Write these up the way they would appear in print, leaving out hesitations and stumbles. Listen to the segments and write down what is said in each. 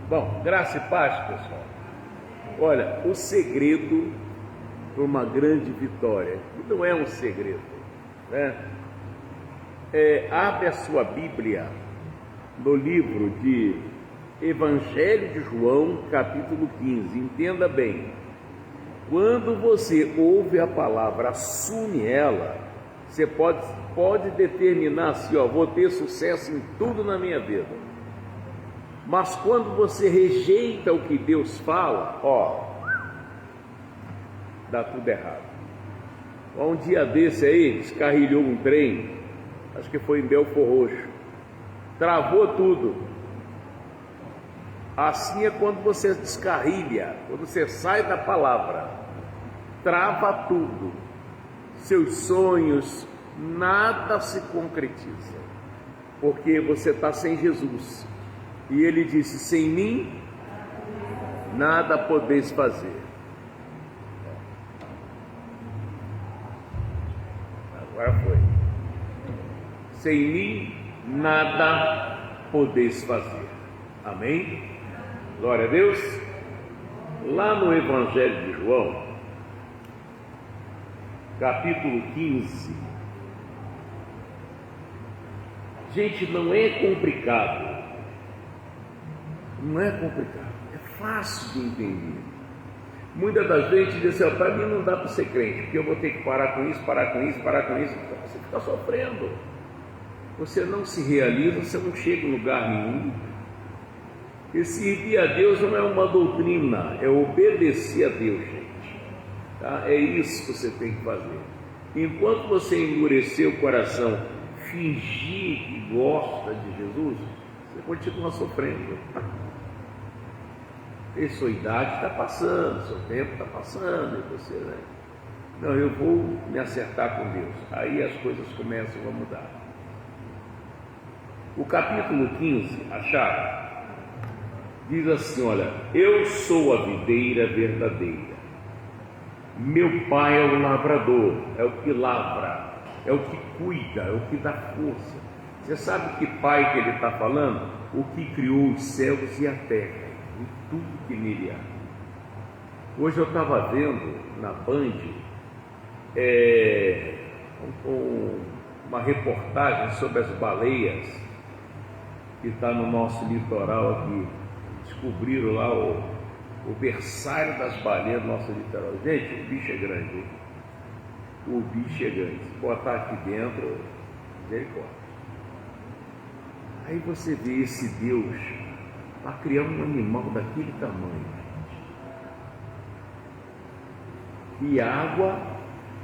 Bom, graça e paz, pessoal. Olha, o segredo para uma grande vitória, que não é um segredo, né? Abre a sua Bíblia no livro de Evangelho de João, capítulo 15. Entenda bem, quando você ouve a palavra, assume ela, você pode determinar assim, vou ter sucesso em tudo na minha vida. Mas quando você rejeita o que Deus fala, dá tudo errado. Um dia desse aí, descarrilhou um trem, acho que foi em Belford Roxo, travou tudo. Assim é quando você descarrilha, quando você sai da palavra, trava tudo. Seus sonhos, nada se concretiza, porque você está sem Jesus. E ele disse: sem mim, nada podeis fazer. Agora foi. Sem mim, nada podeis fazer. Amém? Glória a Deus. Lá no Evangelho de João, capítulo 15. Gente, não é complicado. Não é complicado, é fácil de entender. Muitas das vezes diz assim: para mim não dá para ser crente, porque eu vou ter que parar com isso. Então você fica sofrendo. Você não se realiza, você não chega em lugar nenhum. E servir a Deus não é uma doutrina, é obedecer a Deus, gente. Tá? É isso que você tem que fazer. Enquanto você endurecer o coração, fingir que gosta de Jesus, você continua sofrendo. E sua idade está passando, seu tempo está passando, e você, né? Não, eu vou me acertar com Deus. Aí as coisas começam a mudar. O capítulo 15, acharam? Diz assim: olha, eu sou a videira verdadeira, meu pai é o lavrador, é o que lavra, é o que cuida, é o que dá força. Você sabe que pai que ele está falando? O que criou os céus e a terra e tudo que nele há. Hoje eu estava vendo na Band uma reportagem sobre as baleias que está no nosso litoral aqui. Descobriram lá o berçário das baleias do nosso litoral. Gente, o bicho é grande, hein? O bicho é grande. Se botar aqui dentro, misericórdia. Aí você vê esse Deus para criar um animal daquele tamanho, e água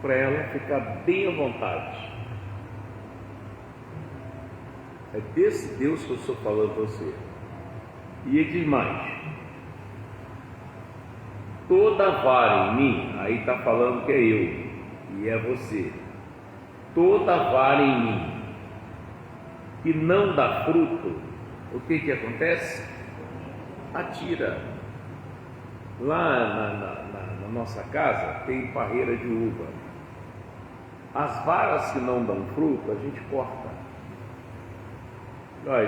para ela ficar bem à vontade. É desse Deus que eu estou falando a você. E ele diz mais: toda vara em mim, aí está falando que é eu e é você. Toda vara em mim que não dá fruto, o que acontece? Atira. Lá na nossa casa tem parreira de uva. As varas que não dão fruto, a gente corta.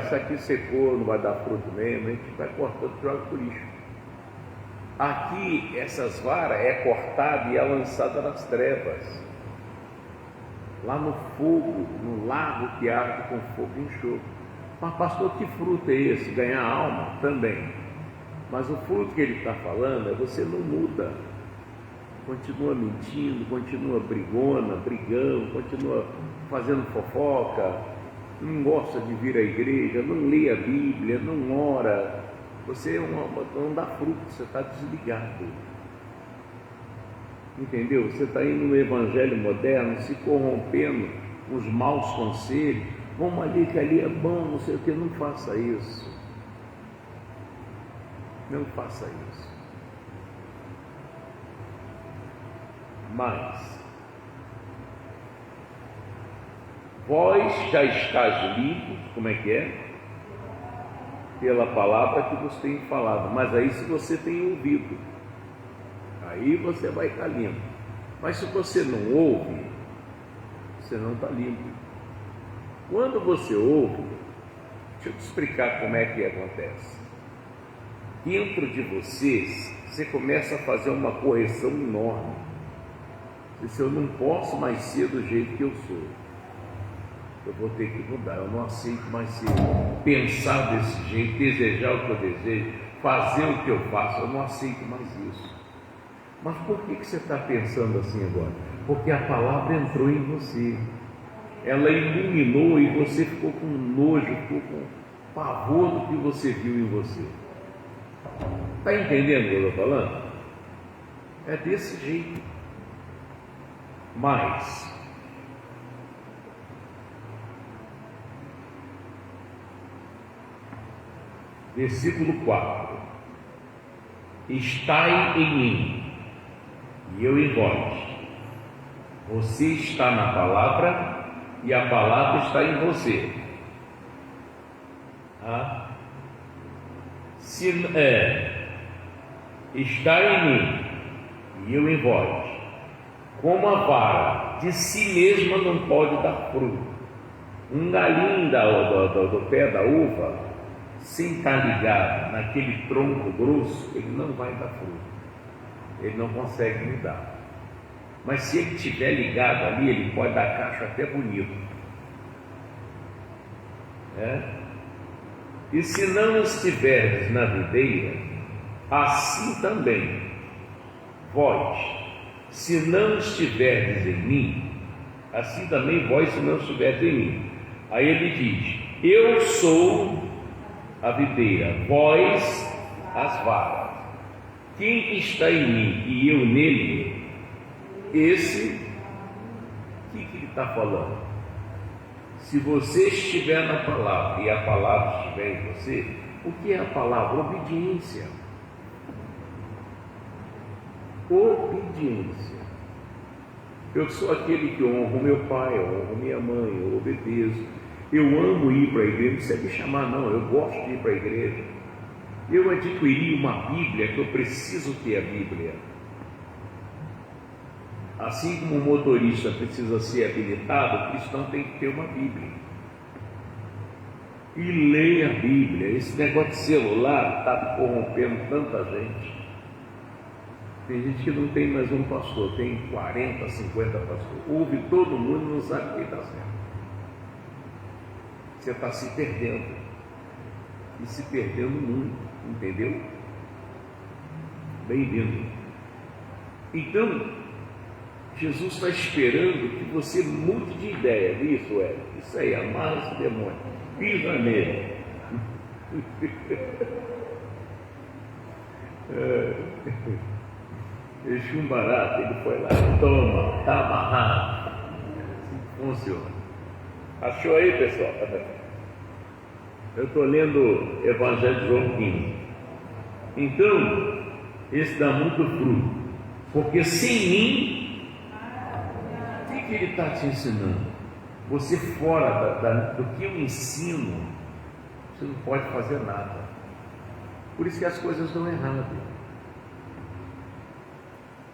Isso aqui secou, não vai dar fruto mesmo, a gente vai cortando e joga pro lixo. Aqui, essas varas é cortada e é lançada nas trevas. Lá no fogo, no lago que arde com fogo e enxofre. Mas pastor, que fruto é esse? Ganhar alma? Também. Mas o fruto que ele está falando é: você não muda, continua mentindo, continua brigão, continua fazendo fofoca, não gosta de vir à igreja, não lê a Bíblia, não ora. Você não dá fruto, você está desligado. Entendeu? Você está indo no evangelho moderno, se corrompendo com os maus conselhos. Vamos ali, que ali é bom, não sei o que. Não faça isso. Não faça isso. Mas vós já estáis limpos, como é que é? Pela palavra que vos tenho falado. Mas aí, se você tem ouvido, aí você vai estar limpo. Mas se você não ouve, você não está limpo. Quando você ouve, Deixa eu te explicar como é que acontece. Dentro de vocês, você começa a fazer uma correção enorme. Se eu não posso mais ser do jeito que eu sou, eu vou ter que mudar. Eu não aceito mais ser, pensar desse jeito, desejar o que eu desejo, fazer o que eu faço. Eu não aceito mais isso. Mas por que você está pensando assim agora? Porque a palavra entrou em você. Ela iluminou e você ficou com nojo, ficou com pavor do que você viu em você. Está entendendo o que eu estou falando? É desse jeito. Mas versículo 4: estai em mim e eu em vós. Você está na palavra e a palavra está em você. Está em mim e eu em vós. Como a vara de si mesma não pode dar fruto, um galinho do pé da uva, sem estar ligado naquele tronco grosso, ele não vai dar fruto, ele não consegue mudar. Mas se ele estiver ligado ali, ele pode dar cacho até bonito. E se não estiverdes na videira, assim também vós, se não estiverdes em mim, assim também vós, se não estiverdes em mim. Aí ele diz: eu sou a videira, vós as varas. Quem está em mim e eu nele, esse, o que ele está falando? Se você estiver na palavra e a palavra estiver em você, o que é a palavra? Obediência. Obediência. Eu sou aquele que honro meu pai, eu honro minha mãe, eu obedeço. Eu amo ir para a igreja, não precisa me chamar não, eu gosto de ir para a igreja. Eu adquiri uma Bíblia, que eu preciso ter a Bíblia. Assim como o motorista precisa ser habilitado, o cristão tem que ter uma Bíblia. E leia a Bíblia. Esse negócio de celular está corrompendo tanta gente. Tem gente que não tem mais um pastor, tem 40, 50 pastores. Ouve todo mundo e não sabe quem está certo. Você está se perdendo. E se perdendo muito, entendeu? Bem-vindo. Então, Jesus está esperando que você mude de ideia. Isso aí, amarra esse demônio, pisa nele. Deixa um barato, ele foi lá, toma, está amarrado. Funciona. Achou aí, pessoal? Eu estou lendo o Evangelho de João 15. Então, esse dá muito fruto, porque sem mim, o que ele está te ensinando? Você fora do que eu ensino, você não pode fazer nada. Por isso que as coisas dão errado.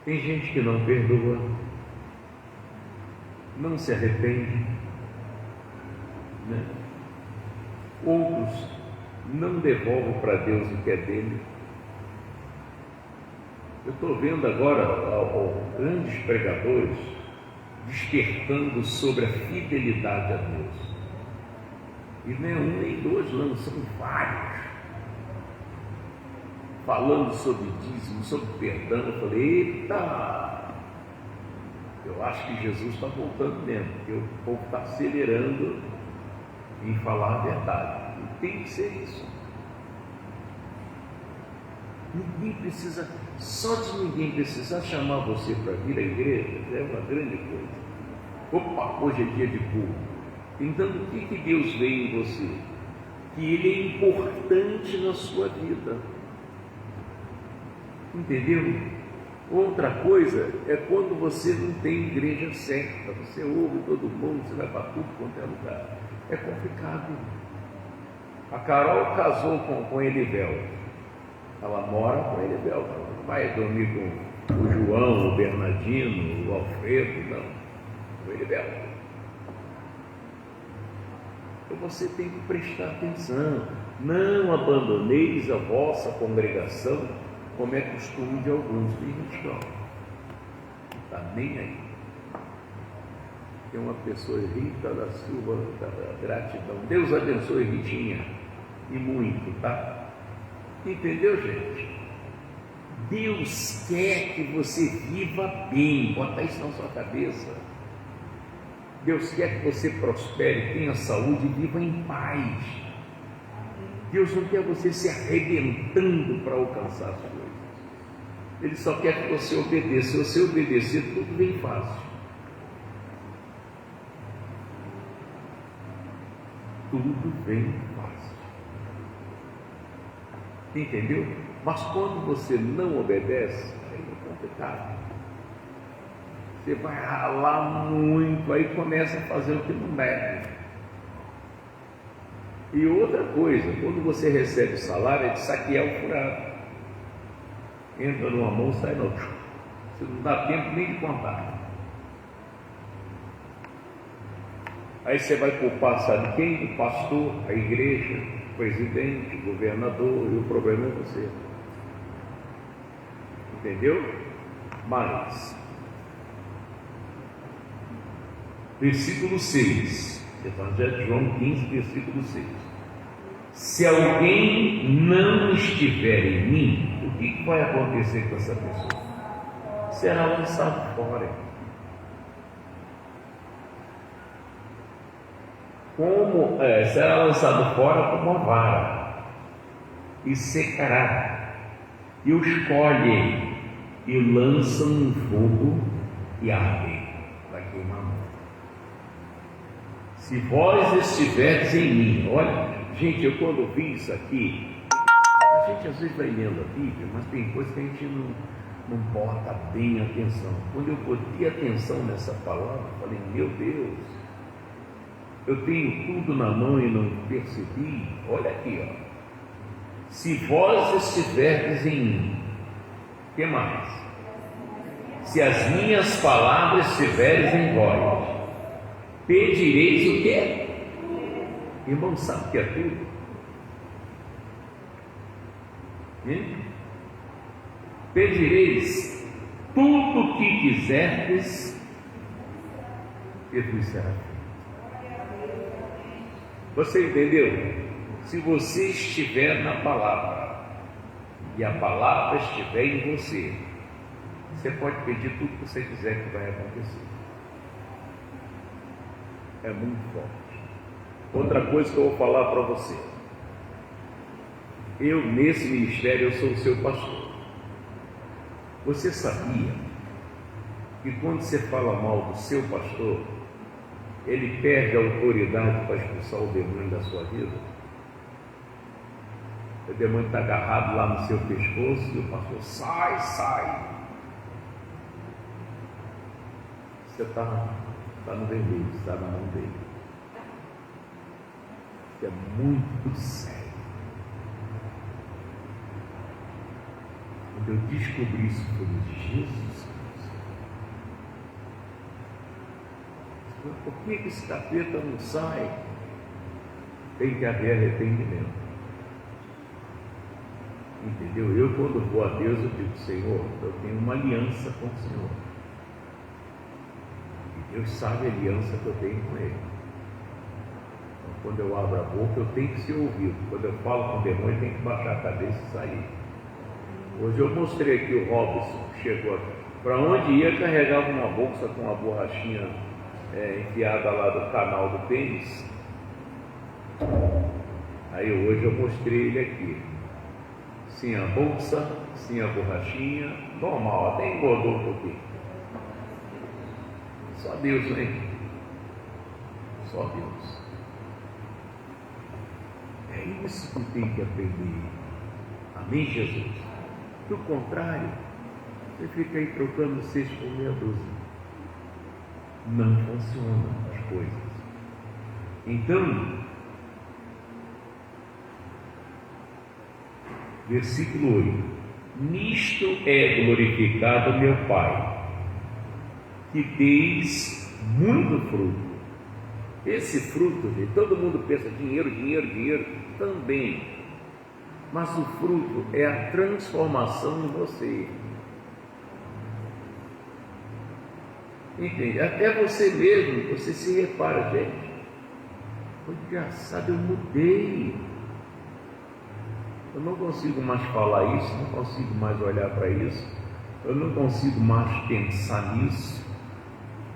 Tem gente que não perdoa, não se arrepende, né? Outros não devolvem para Deus o que é dele. Eu estou vendo agora grandes pregadores despertando sobre a fidelidade a Deus. E não é um nem dois, não, são vários. Falando sobre dízimo, sobre perdão. Eu falei, eita! Eu acho que Jesus está voltando mesmo, porque o povo está acelerando em falar a verdade. E tem que ser isso. Ninguém precisa, só de ninguém precisar chamar você para vir à igreja, é uma grande coisa. Opa, hoje é dia de culto. Então, o que Deus vê em você? Que Ele é importante na sua vida. Entendeu? Outra coisa é quando você não tem igreja certa, você ouve todo mundo, você vai para tudo quanto é lugar. É complicado. A Carol casou com Elivel. Ela mora com Elivel. Não vai dormir com o João, o Bernardino, o Alfredo, não. Com Elivel. Então você tem que prestar atenção. Não abandoneis a vossa congregação, como é costume de alguns. Tem gente que não está nem aí. Tem uma pessoa, Rita da Silva, da gratidão. Deus abençoe, Ritinha, e muito, tá? Entendeu, gente? Deus quer que você viva bem. Bota isso na sua cabeça. Deus quer que você prospere, tenha saúde e viva em paz. Deus não quer você se arrebentando para alcançar as coisas. Ele só quer que você obedeça. Se você obedecer, tudo vem fácil. Tudo vem fácil. Entendeu? Mas quando você não obedece, aí é complicado. Você vai ralar muito, aí começa a fazer o que não deve. E outra coisa, quando você recebe o salário, é de saquear o furado. Entra numa mão, sai na outra. Você não dá tempo nem de contar. Aí você vai culpar, sabe quem? O pastor, a igreja, o presidente, o governador, e o problema é você. Entendeu? Mas, versículo 6, Evangelho de João 15, versículo 6. Se alguém não estiver em mim, o que vai acontecer com essa pessoa? Será lançado fora. Será lançado fora como uma vara, e secará, e os colhem, e lançam no fogo, e ardem, vai queimar muito. Se vós estiverdes em mim, olha, gente, eu quando vi isso aqui, a gente às vezes vai lendo a Bíblia, mas tem coisas que a gente não bota bem atenção. Quando eu botei atenção nessa palavra, eu falei, meu Deus, eu tenho tudo na mão e não percebi. Olha aqui, ó. Se vós estiverdes em mim, o que mais? Se as minhas palavras estiverem em vós, pedireis o que é? Irmão, sabe o que é tudo? Pedireis tudo o que quiserdes, e vos será feito. Você entendeu? Se você estiver na palavra e a palavra estiver em você, você pode pedir tudo que você quiser que vai acontecer. É muito forte. Outra coisa que eu vou falar para você. Eu, nesse ministério, eu sou o seu pastor. Você sabia que quando você fala mal do seu pastor, ele perde a autoridade para expulsar o demônio da sua vida? O demônio está agarrado lá no seu pescoço e o pastor sai, sai. Você está no vermelho, está na mão dele. Isso é muito sério. Quando eu descobri isso, foi de Jesus. Por que esse capeta não sai? Tem que haver arrependimento. Entendeu? Eu, quando vou a Deus, eu digo, Senhor, eu tenho uma aliança com o Senhor. E Deus sabe a aliança que eu tenho com Ele. Então, quando eu abro a boca, eu tenho que ser ouvido. Quando eu falo com o demônio, eu tenho que baixar a cabeça e sair. Hoje eu mostrei aqui o Robson, que chegou aqui. Para onde ia, carregava uma bolsa com uma borrachinha enfiada lá do canal do pênis. Aí hoje eu mostrei ele aqui. Sim, a bolsa, sim, a borrachinha, normal, até engordou um pouquinho. Só Deus, hein? Só Deus. É isso que tem que aprender. Amém, Jesus? Do contrário, você fica aí trocando 6 por meia dúzia. Não funcionam as coisas. Então, versículo 8: nisto é glorificado meu Pai, que deis muito fruto, Esse fruto, gente, todo mundo pensa dinheiro, dinheiro, dinheiro, também. Mas o fruto é a transformação em você. Entende? Até você mesmo, você se repara, gente. Foi engraçado, eu mudei. Eu não consigo mais falar isso, não consigo mais olhar para isso, eu não consigo mais pensar nisso.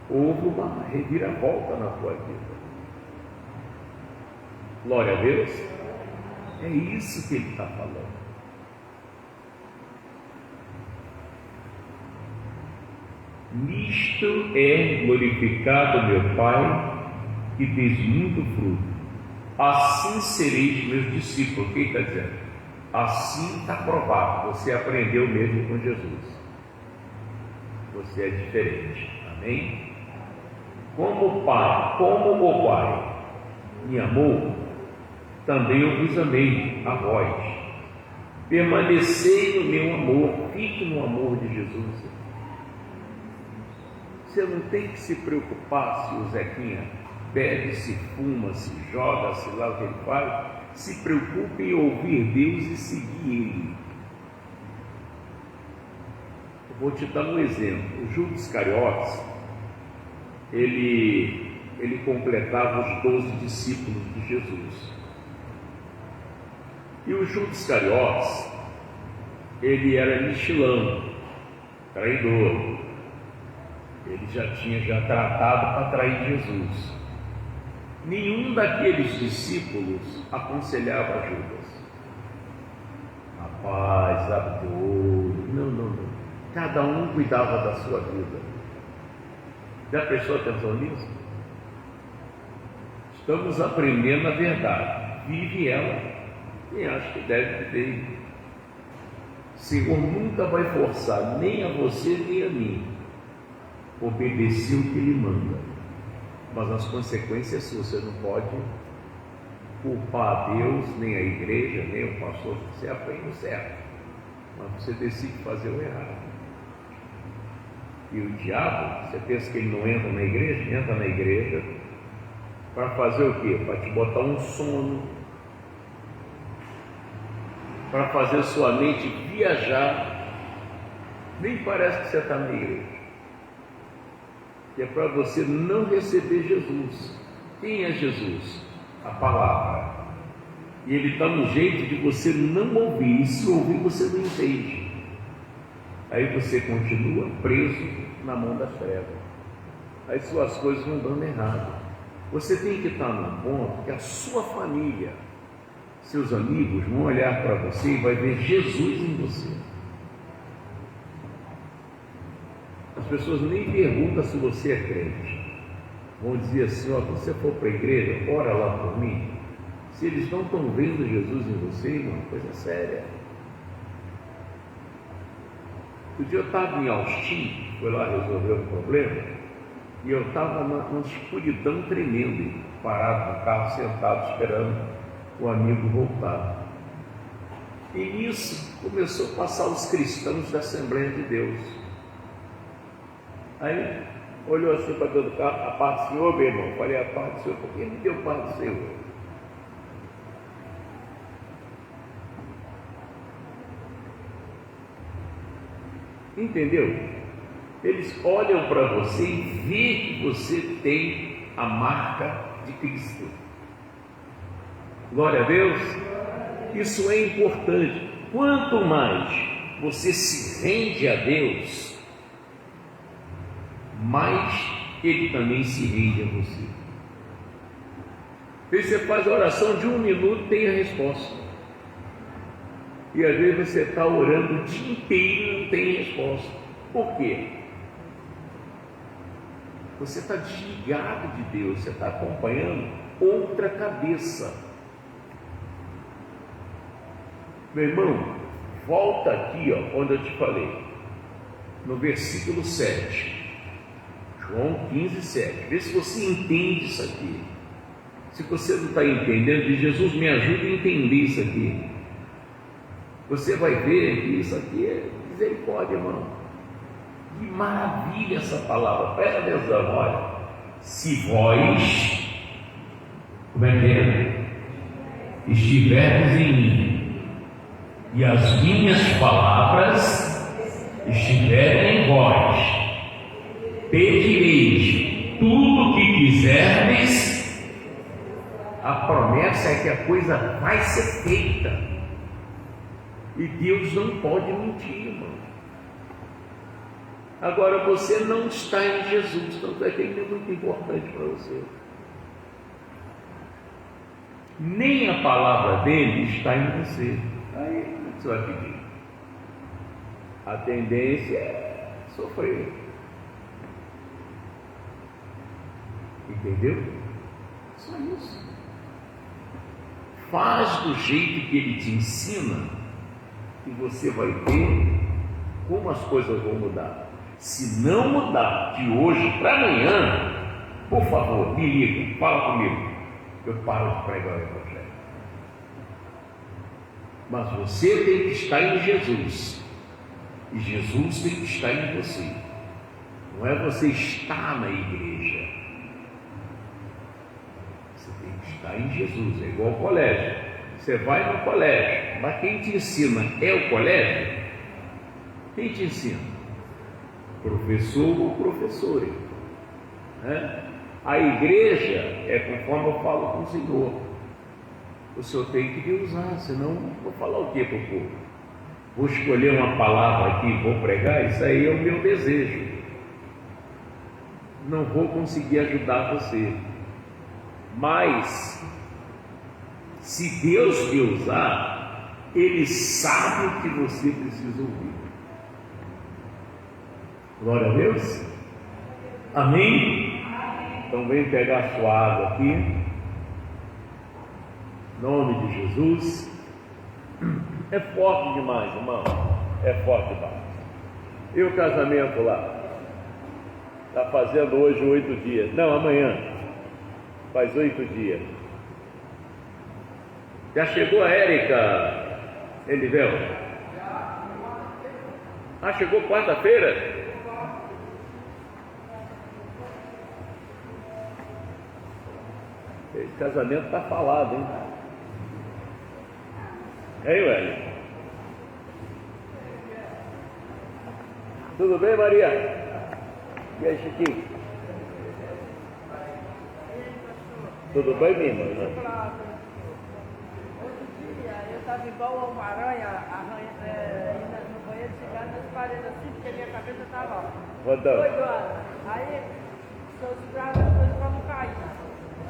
Houve uma reviravolta na tua vida. Glória a Deus. É isso que ele está falando. Nisto é glorificado meu Pai, que tens muito fruto. Assim sereis meus discípulos. O que está dizendo? Assim está provado. Você aprendeu mesmo com Jesus. Você é diferente. Amém? Como o Pai me amou, também eu vos amei a vós. Permanecei no meu amor. Fique no amor de Jesus. Você não tem que se preocupar se o Zequinha bebe, se fuma, se joga, se lá o que ele faz. Se preocupe em ouvir Deus e seguir Ele. Eu vou te dar um exemplo. O Judas Iscariotes, ele completava os 12 discípulos de Jesus. E o Judas Iscariotes, ele era mexilão, traidor. Ele já tinha tratado para trair Jesus. Nenhum daqueles discípulos aconselhava Judas. Rapaz, abre teu olho. Não. Cada um cuidava da sua vida. Já prestou atenção nisso? Estamos aprendendo a verdade. Vive ela e acho que deve ter. O Senhor nunca vai forçar nem a você nem a mim obedecer o que Ele manda, mas as consequências suas. Você não pode culpar a Deus, nem a igreja, nem o pastor. Você aprende o certo, mas você decide fazer o errado. E o diabo, você pensa que ele não entra na igreja? Entra na igreja para fazer o quê? Para te botar um sono, para fazer sua mente viajar. Nem parece que você está na igreja. Que é para você não receber Jesus. Quem é Jesus? A palavra. E ele está no jeito de você não ouvir. E se ouvir, você não entende. Aí você continua preso na mão das trevas. Aí suas coisas vão dando errado. Você tem que estar num ponto que a sua família, seus amigos vão olhar para você e vai ver Jesus em você. As pessoas nem perguntam se você é crente. Vão dizer assim: ó, quando você for para a igreja, ora lá por mim. Se eles não estão vendo Jesus em você, irmão, coisa séria. Um dia eu estava em Austin, fui lá resolver um problema, e eu estava numa escuridão tremenda, parado no carro, sentado, esperando o amigo voltar. E nisso começou a passar os cristãos da Assembleia de Deus. Aí olhou assim para dentro do carro: a paz do Senhor, meu irmão. Falei: a paz do Senhor. Por que me deu paz do Senhor? Entendeu? Eles olham para você e veem que você tem a marca de Cristo. Glória a Deus. Isso é importante. Quanto mais você se rende a Deus, mais Ele também se rende a você. Às vezes você faz a oração de 1 minuto e tem a resposta. E às vezes você está orando o dia inteiro e não tem resposta. Por quê? Você está desligado de Deus, você está acompanhando outra cabeça. Meu irmão, volta aqui, ó, onde eu te falei, no versículo 7. João 15, 7. Vê se você entende isso aqui. Se você não está entendendo, diz: Jesus, me ajuda a entender isso aqui. Você vai ver que isso aqui é misericórdia, irmão. Que maravilha essa palavra. Presta atenção, olha. Se vós Como é que é? Estiverdes em mim, e as minhas palavras estiverem em vós, pedireis tudo o que quiserdes. A promessa é que a coisa vai ser feita, e Deus não pode mentir, irmão. Agora você não está em Jesus, tanto é que ele é muito importante para você. Nem a palavra dele está em você. Aí você vai pedir. A tendência é sofrer. Entendeu? Só isso. Faz do jeito que ele te ensina, e você vai ver como as coisas vão mudar. Se não mudar de hoje para amanhã, por favor, me liga, fala comigo. Eu paro de pregar o Evangelho. Mas você tem que estar em Jesus, e Jesus tem que estar em você. Não é você estar na igreja, você tem que estar em Jesus. É igual ao colégio. Você vai no colégio, mas quem te ensina é o colégio? Quem te ensina? Professor ou professora, né? A igreja é conforme eu falo com o Senhor. O Senhor tem que me usar, senão vou falar o que para o povo? Vou escolher uma palavra aqui e vou pregar? Isso aí é o meu desejo. Não vou conseguir ajudar você. Mas, se Deus me usar, Ele sabe o que você precisa ouvir. Glória a Deus. Amém? Então vem pegar a sua água aqui. Em nome de Jesus. É forte demais, irmão. É forte demais. E o casamento lá? Está fazendo hoje 8 dias. Não, amanhã. Faz 8 dias. Já chegou a Érica, Elivel? Ah, chegou quarta-feira? Esse casamento está falado, hein? Ei, velho. Tudo bem, Maria? E aí, Chiquinho? Tudo bem, minha irmã? Outro dia eu estava igual a uma aranha, indo no banheiro, chegando nas paredes assim, porque a minha cabeça estava rodando. Aí, se eu segurar as coisas para não cair.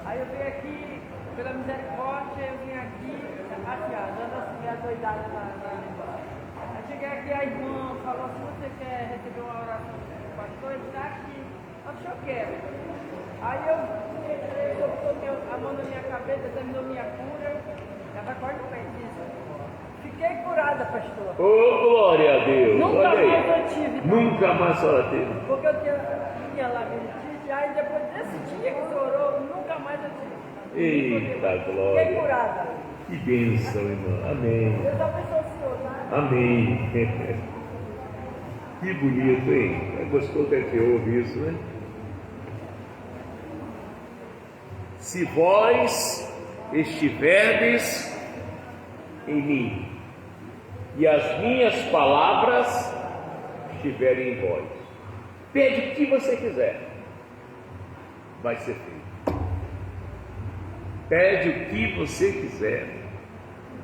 Aí eu vim aqui, pela misericórdia, eu vim aqui, assim, dando assim, a doidada na língua. Aí cheguei aqui, a irmã falou assim: você quer receber uma oração do pastor? Ele está aqui. Eu disse: eu quero. Aí eu botou a mão na minha cabeça, terminou minha cura, já está quase no feitiço. Fiquei curada, pastor. Oh, glória a Deus! Nunca mais eu tive. Nunca mais a senhora teve. Porque eu tinha labirintite, aí depois desse dia que o senhor orou, nunca mais eu tive. Eita glória! Fiquei curada. Que bênção, irmão. Amém. Deus abençoe o senhor, tá? Amém. Que bonito, hein? É gostoso que ouve isso, né? Se vós estiverdes em mim, e as minhas palavras estiverem em vós, pede o que você quiser, vai ser feito. Pede o que você quiser,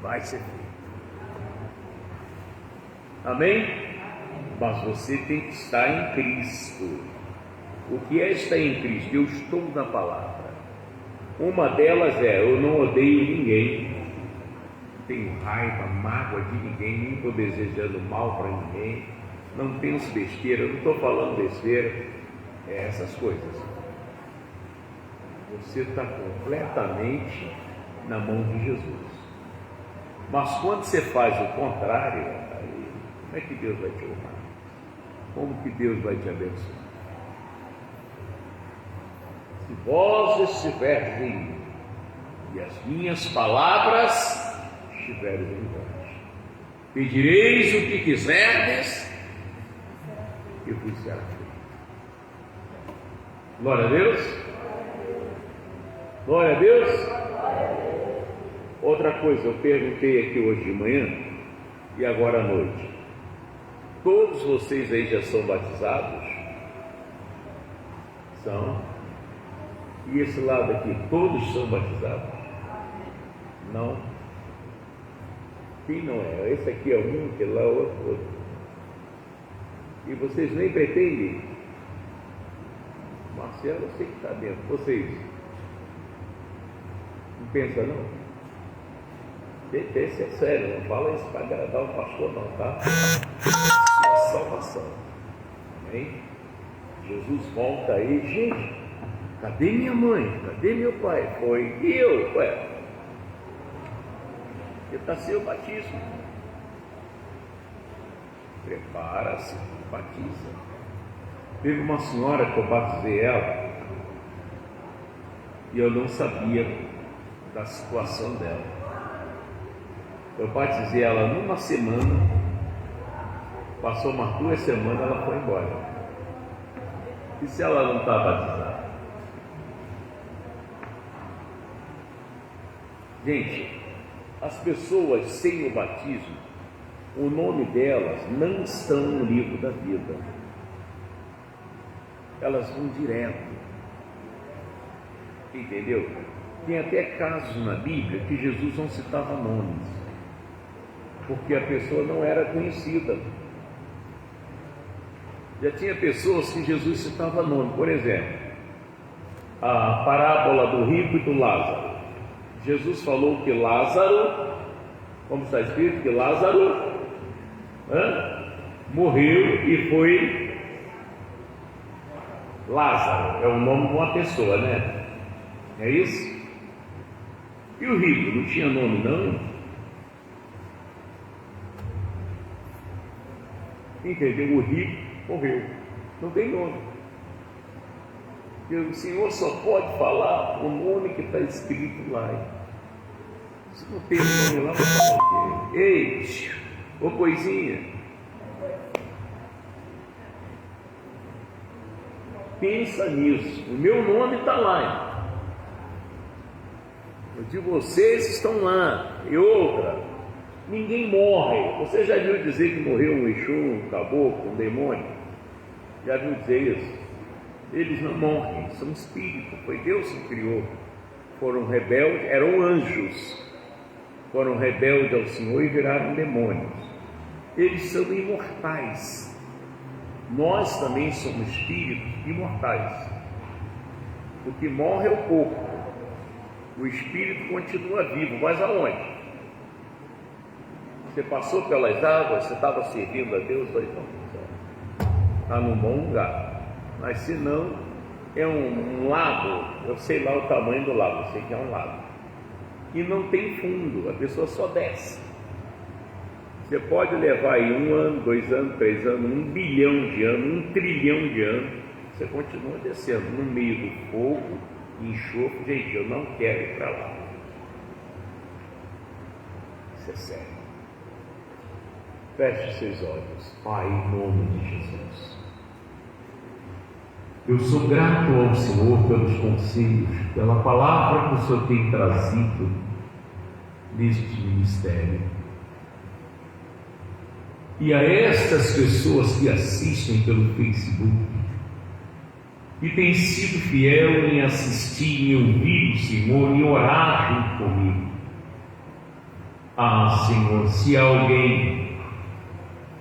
vai ser feito. Amém? Mas você tem que estar em Cristo. O que é estar em Cristo? Eu estou na palavra. Uma delas é: eu não odeio ninguém, não tenho raiva, mágoa de ninguém, nem estou desejando mal para ninguém, não penso besteira, não estou falando besteira, essas coisas. Você está completamente na mão de Jesus. Mas quando você faz o contrário, aí, como é que Deus vai te honrar? Como que Deus vai te abençoar? Se vós estiverdes em mim, e as minhas palavras estiverem em vós, pedireis o que quiserdes, e vos será feito. Glória a Deus. Glória a Deus. Outra coisa, eu perguntei aqui hoje de manhã e agora à noite. Todos vocês aí já são batizados? São. E esse lado aqui, todos são batizados? Não. Quem não é? Esse aqui é um, aquele lá é outro. E vocês nem pretendem? Marcelo, eu sei que está dentro. Vocês? Não pensa não? Esse é sério, não fala isso para agradar o pastor não, tá? Sua salvação. Amém? Jesus volta aí, gente, cadê minha mãe? Cadê meu pai? Foi eu, ué. Porque está sem o batismo. Prepara-se, batiza. Teve uma senhora que eu batizei ela e eu não sabia da situação dela. Eu batizei ela numa semana, passou umas 2 semanas, ela foi embora. E se ela não está batizada? Gente, as pessoas sem o batismo, o nome delas não estão no livro da vida. Elas vão direto. Entendeu? Tem até casos na Bíblia que Jesus não citava nomes, porque a pessoa não era conhecida. Já tinha pessoas que Jesus citava nome. Por exemplo, a parábola do rico e do Lázaro. Jesus falou que Lázaro, como está escrito, que Lázaro morreu e foi Lázaro, é o nome de uma pessoa, né? É isso? E o rico não tinha nome não? Entendeu? O rico morreu, não tem nome. E o Senhor só pode falar o nome que está escrito lá. Se não tem o nome lá, vai falar o quê? Ei, ô coisinha, pensa nisso. O meu nome está lá. O de vocês estão lá. E outra, ninguém morre. Você já viu dizer que morreu um Exu, um caboclo, um demônio? Já viu dizer isso? Eles não morrem, são espíritos. Foi Deus que criou. Foram rebeldes, eram anjos. Foram rebeldes ao Senhor e viraram demônios. Eles são imortais. Nós também somos espíritos imortais. O que morre é o corpo. O espírito continua vivo, mas aonde? Você passou pelas águas, você estava servindo a Deus, está num bom lugar. Mas se não, é um lago, eu sei lá o tamanho do lago, eu sei que é um lago. E não tem fundo, a pessoa só desce. Você pode levar aí 1 ano, 2 anos, 3 anos, 1 bilhão de anos, 1 trilhão de anos, você continua descendo no meio do fogo, enxofre. Gente, eu não quero ir para lá. Isso é sério. Feche seus olhos. Pai, em nome de Jesus, eu sou grato ao Senhor pelos conselhos, pela palavra que o Senhor tem trazido neste ministério. E a estas pessoas que assistem pelo Facebook, que têm sido fiel em assistir, em ouvir o Senhor e orar junto comigo. Ah, Senhor, se há alguém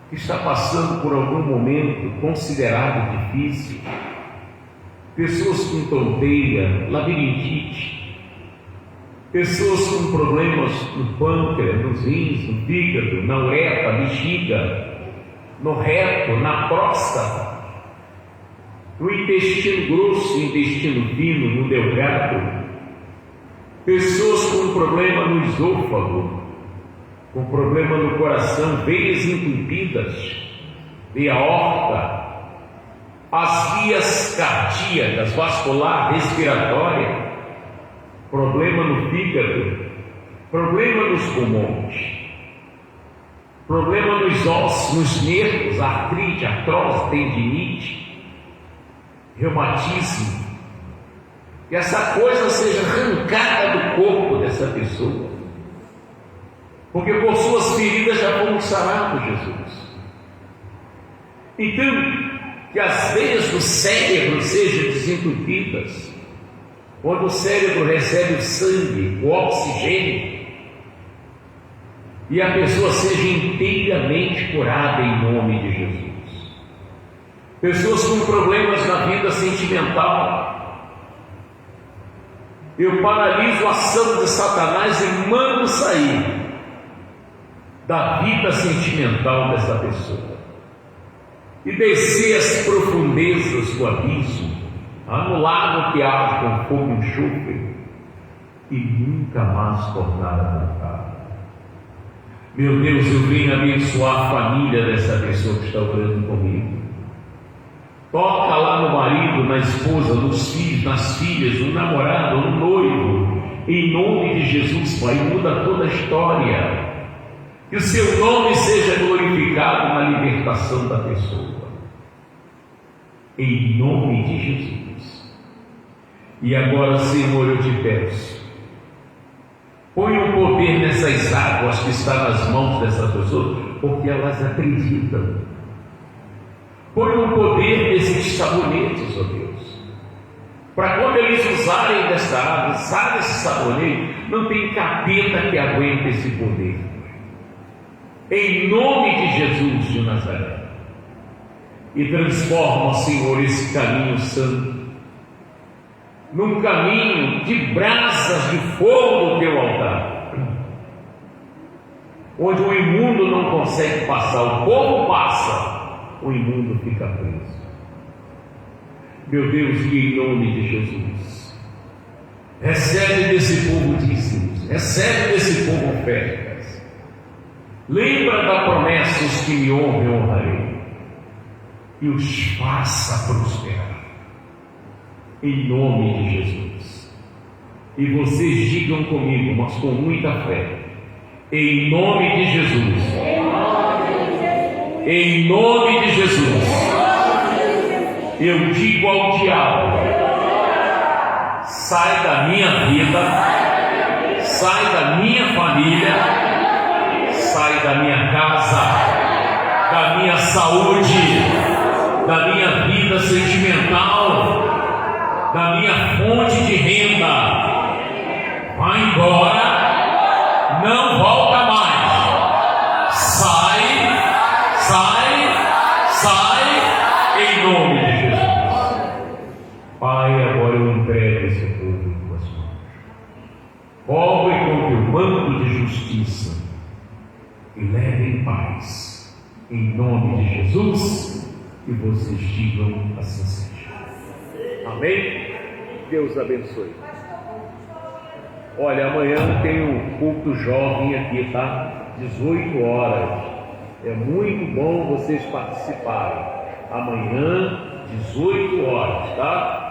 que está passando por algum momento considerado difícil, pessoas com tonteira, labirintite, pessoas com problemas no pâncreas, nos rins, no fígado, na uretra, na bexiga, no reto, na próstata, no intestino grosso, no intestino fino, no delgado, pessoas com problema no esôfago, com problema no coração, veias entupidas, de aorta, as vias cardíacas, vascular, respiratória, problema no fígado, problema nos pulmões, problema nos ossos, nos nervos, artrite, artrose, tendinite, reumatismo, que essa coisa seja arrancada do corpo dessa pessoa, porque por suas feridas já fomos sarados, Jesus. Então, que as veias do cérebro sejam desentupidas, quando o cérebro recebe o sangue, o oxigênio, e a pessoa seja inteiramente curada em nome de Jesus. Pessoas com problemas na vida sentimental, eu paraliso a ação de Satanás e mando sair da vida sentimental dessa pessoa e descer as profundezas do abismo, anular o que arde com fogo e enxofre e nunca mais tornar a voltar. Meu Deus, eu venho abençoar a família dessa pessoa que está orando comigo. Toca lá no marido, na esposa, nos filhos, nas filhas, no namorado, no noivo, em nome de Jesus, Pai, muda toda a história. Que o seu nome seja glorificado na libertação da pessoa. Em nome de Jesus. E agora, Senhor, eu te peço, põe o poder nessas águas que estão nas mãos dessa pessoa, porque elas acreditam. Põe o poder nesses sabonetes, ó Deus, para quando eles usarem dessa água, usar esse sabonete, não tem capeta que aguente esse poder. Em nome de Jesus de Nazaré. E transforma, Senhor, esse caminho santo num caminho de brasas de fogo do teu altar, onde o imundo não consegue passar, o povo passa, o imundo fica preso. Meu Deus, e em nome de Jesus, recebe desse povo dízimos, recebe desse povo ofertas, lembra da promessa: os que me honram eu honrarei, e os faça prosperar, em nome de Jesus. E vocês digam comigo, mas com muita fé, em nome de Jesus, em nome de Jesus, eu digo ao diabo: sai da minha vida, sai da minha família, sai da minha casa, da minha saúde, da minha vida sentimental, da minha fonte de renda. Vai embora, não volta mais. Sai, sai, sai, em nome de Jesus. Pai, agora eu entrego esse povo em tuas mãos. Cobre com teu manto de justiça e leve em paz, em nome de Jesus. E vocês digam assim seja. Amém? Deus abençoe. Olha, amanhã tem um culto jovem aqui, tá? 18 horas. É muito bom vocês participarem. Amanhã, 18 horas, tá?